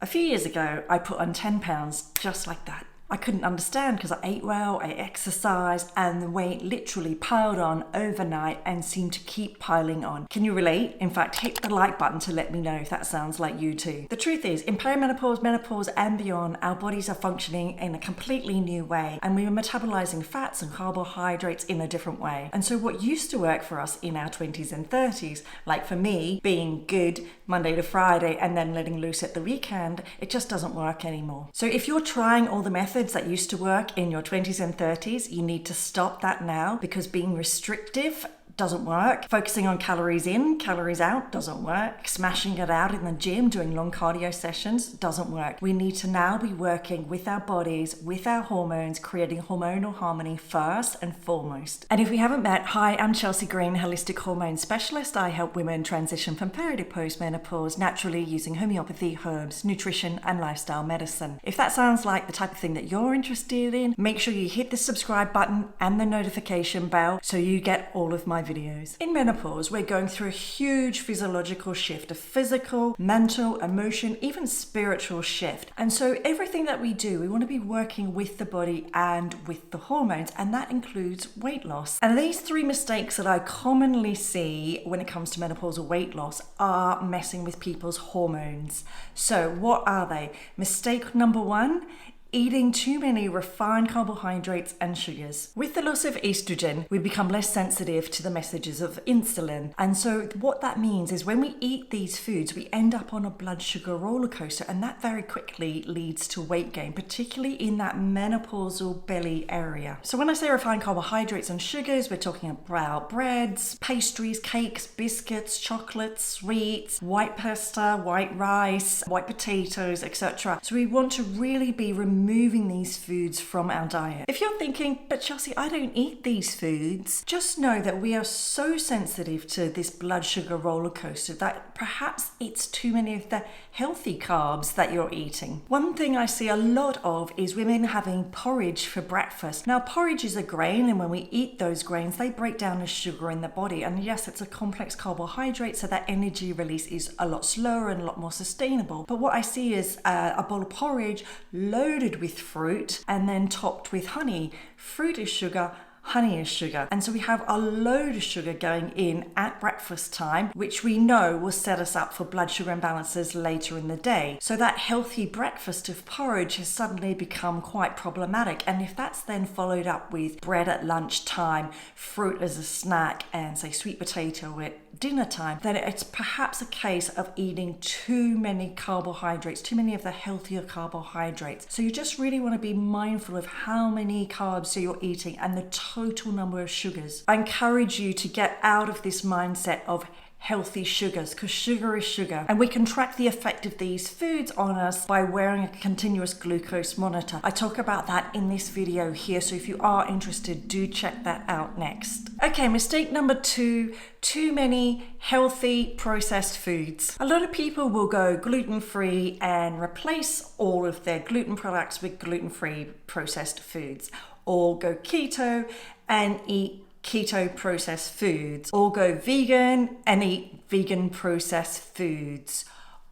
A few years ago, I put on 10 pounds just like that. I couldn't understand because I ate well, I exercised, and the weight literally piled on overnight and seemed to keep piling on. Can you relate? In fact, hit the like button to let me know if that sounds like you too. The truth is, in perimenopause, menopause, and beyond, our bodies are functioning in a completely new way, and we are metabolizing fats and carbohydrates in a different way. And so what used to work for us in our 20s and 30s, like for me, being good Monday to Friday and then letting loose at the weekend, it just doesn't work anymore. So if you're trying all the methods that used to work in your 20s and 30s, you need to stop that now, because being restrictive doesn't work. Focusing on calories in, calories out doesn't work. Smashing it out in the gym, doing long cardio sessions doesn't work. We need to now be working with our bodies, with our hormones, creating hormonal harmony first and foremost. And if we haven't met, hi, I'm Chelsea Green, holistic hormone specialist. I help women transition from peri to post-menopause naturally using homeopathy, herbs, nutrition, and lifestyle medicine. If that sounds like the type of thing that you're interested in, make sure you hit the subscribe button and the notification bell so you get all of my videos. In menopause, we're going through a huge physiological shift, a physical, mental, emotion, even spiritual shift. And so everything that we do, we want to be working with the body and with the hormones, and that includes weight loss. And these three mistakes that I commonly see when it comes to menopausal weight loss are messing with people's hormones. So what are they? Mistake number one: eating too many refined carbohydrates and sugars. With the loss of estrogen, we become less sensitive to the messages of insulin. And so what that means is when we eat these foods, we end up on a blood sugar roller coaster, and that very quickly leads to weight gain, particularly in that menopausal belly area. So when I say refined carbohydrates and sugars, we're talking about breads, pastries, cakes, biscuits, chocolates, sweets, white pasta, white rice, white potatoes, etc. So we want to really be removing these foods from our diet. If you're thinking, but Chelsea, I don't eat these foods, just know that we are so sensitive to this blood sugar roller coaster that perhaps it's too many of the healthy carbs that you're eating. One thing I see a lot of is women having porridge for breakfast. Now, porridge is a grain, and when we eat those grains, they break down as sugar in the body. And yes, it's a complex carbohydrate, so that energy release is a lot slower and a lot more sustainable. But what I see is a bowl of porridge loaded with fruit and then topped with honey. Fruit is sugar, honey is sugar. And so we have a load of sugar going in at breakfast time, which we know will set us up for blood sugar imbalances later in the day. So that healthy breakfast of porridge has suddenly become quite problematic. And if that's then followed up with bread at lunchtime, fruit as a snack, and say sweet potato at dinner time, then it's perhaps a case of eating too many carbohydrates, too many of the healthier carbohydrates. So you just really want to be mindful of how many carbs you're eating and the total number of sugars. I encourage you to get out of this mindset of healthy sugars, because sugar is sugar, and we can track the effect of these foods on us by wearing a continuous glucose monitor. I talk about that in this video here, so if you are interested, do check that out next. Okay, mistake number two: too many healthy processed foods. A lot of people will go gluten-free and replace all of their gluten products with gluten-free processed foods, or go keto and eat keto processed foods, or go vegan and eat vegan processed foods,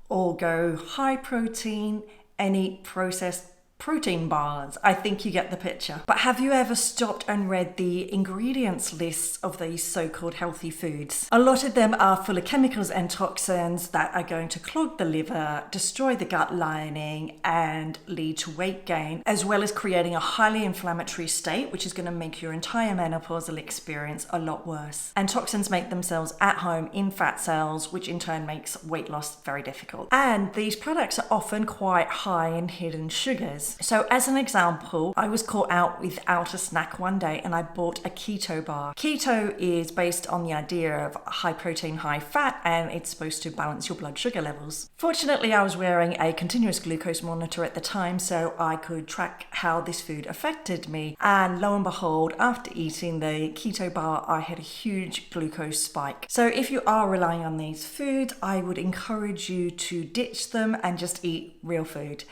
or go high protein and eat processed protein bars. I think you get the picture. But have you ever stopped and read the ingredients lists of these so-called healthy foods? A lot of them are full of chemicals and toxins that are going to clog the liver, destroy the gut lining, and lead to weight gain, as well as creating a highly inflammatory state, which is going to make your entire menopausal experience a lot worse. And toxins make themselves at home in fat cells, which in turn makes weight loss very difficult. And these products are often quite high in hidden sugars. So as an example, I was caught out without a snack one day and I bought a keto bar. Keto is based on the idea of high protein, high fat, and it's supposed to balance your blood sugar levels. Fortunately, I was wearing a continuous glucose monitor at the time, so I could track how this food affected me. And lo and behold, after eating the keto bar, I had a huge glucose spike. So if you are relying on these foods, I would encourage you to ditch them and just eat real food.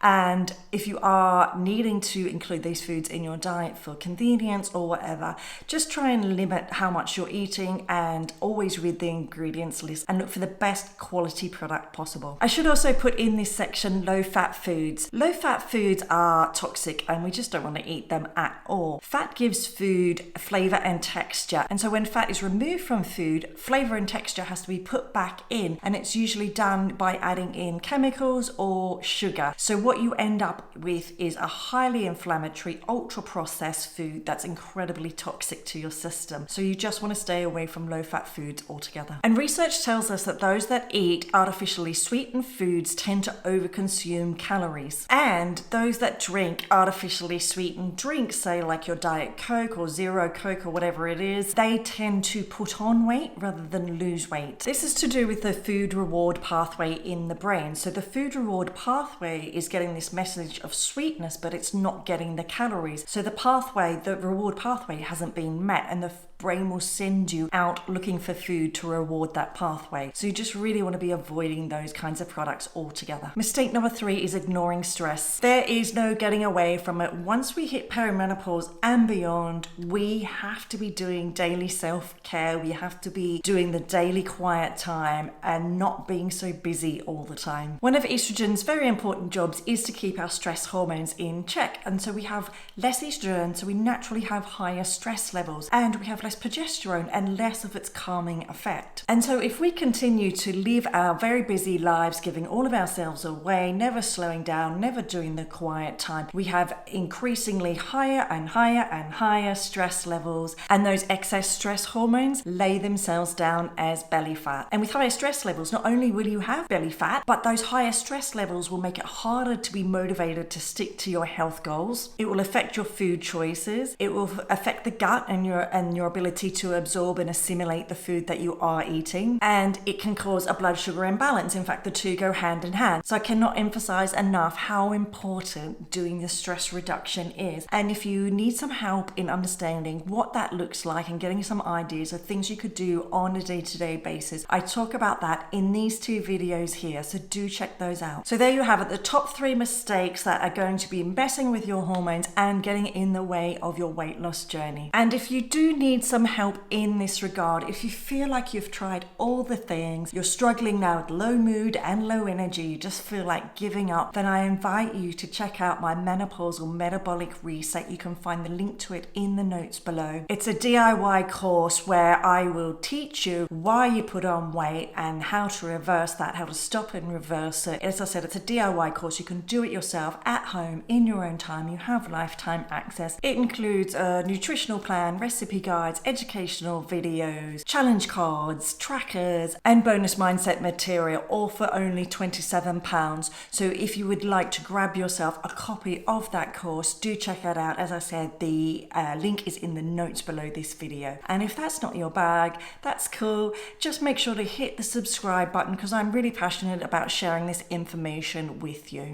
And if you are needing to include these foods in your diet for convenience or whatever, just try and limit how much you're eating and always read the ingredients list and look for the best quality product possible. I should also put in this section low-fat foods. Low-fat foods are toxic and we just don't want to eat them at all. Fat gives food flavor and texture, and so when fat is removed from food, flavor and texture has to be put back in, and it's usually done by adding in chemicals or sugar. So what you end up with is a highly inflammatory, ultra-processed food that's incredibly toxic to your system. So you just want to stay away from low-fat foods altogether. And research tells us that those that eat artificially sweetened foods tend to overconsume calories. And those that drink artificially sweetened drinks, say like your Diet Coke or Zero Coke or whatever it is, they tend to put on weight rather than lose weight. This is to do with the food reward pathway in the brain. So the food reward pathway is getting this message of sweetness, but it's not getting the calories. So the reward pathway hasn't been met, and the brain will send you out looking for food to reward that pathway. So you just really want to be avoiding those kinds of products altogether. Mistake number 3 is ignoring stress. There is no getting away from it. Once we hit perimenopause and beyond, we have to be doing daily self-care. We have to be doing the daily quiet time and not being so busy all the time. One of estrogen's very important jobs is to keep our stress hormones in check. And so we have less estrogen, so we naturally have higher stress levels, and we have less progesterone and less of its calming effect. And so if we continue to live our very busy lives, giving all of ourselves away, never slowing down, never doing the quiet time, we have increasingly higher and higher and higher stress levels, and those excess stress hormones lay themselves down as belly fat. And with higher stress levels, not only will you have belly fat, but those higher stress levels will make it harder to be motivated to stick to your health goals. It will affect your food choices. It will affect the gut and your ability to absorb and assimilate the food that you are eating, and it can cause a blood sugar imbalance. In fact, the two go hand in hand. So I cannot emphasize enough how important doing the stress reduction is. And if you need some help in understanding what that looks like and getting some ideas of things you could do on a day-to-day basis, I talk about that in these 2 videos here, so do check those out. So there you have it, the top 3 mistakes that are going to be messing with your hormones and getting in the way of your weight loss journey. And if you do need some help in this regard, if you feel like you've tried all the things, you're struggling now with low mood and low energy, you just feel like giving up, then I invite you to check out my Menopausal Metabolic Reset. You can find the link to it in the notes below. It's a DIY course where I will teach you why you put on weight and how to reverse that, how to stop and reverse it. As I said, it's a DIY course. You can do it yourself at home in your own time. You have lifetime access. It includes a nutritional plan, recipe guides, educational videos, challenge cards, trackers, and bonus mindset material, all for only £27. So if you would like to grab yourself a copy of that course, do check that out. As I said, the link is in the notes below this video. And if that's not your bag, that's cool. Just make sure to hit the subscribe button, because I'm really passionate about sharing this information with you.